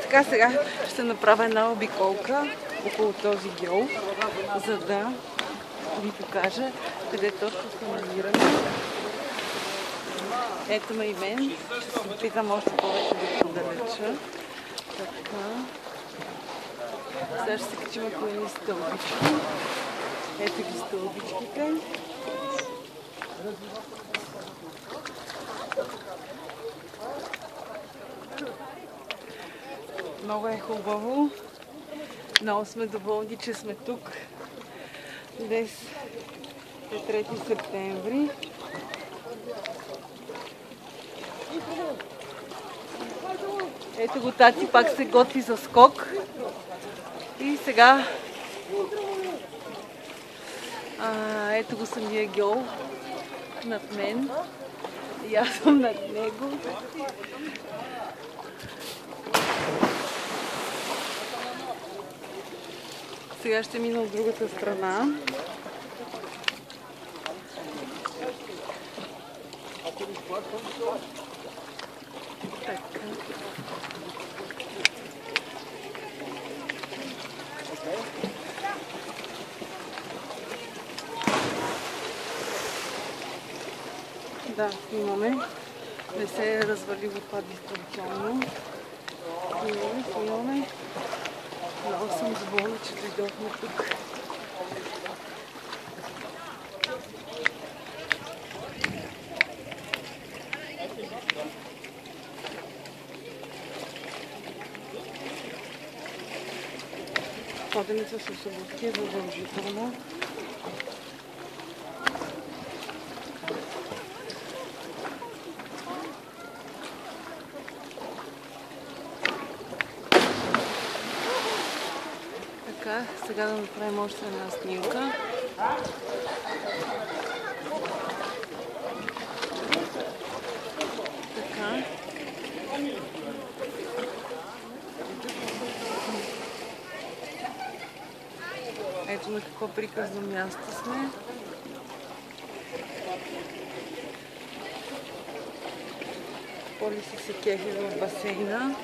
така, сега ще направя една обиколка около този гьол, за да ви покажа къде точно се намираме. Ето ме и мен. Ще се опитам още повече да подалеча. Така. Сега ще се качим около едни стълбички. Ето ги стълбичките. Много е хубаво. Много сме доволни, че сме тук. Днес е 3 септември. Ето го, тати пак се готви за скок. И сега ето го самия гьол над мен. И аз съм над него. Сега ще мина от другата страна. Така. Да, снимаме. Не се е развалило това дистанционно. Снимаме. Много съм доволна, че дойдохме тук. Ходенето с обувки е задължително. Така, сега да направим още една снимка. Така. Ето на какво приказно място сме. Поли си се кефи в басейна.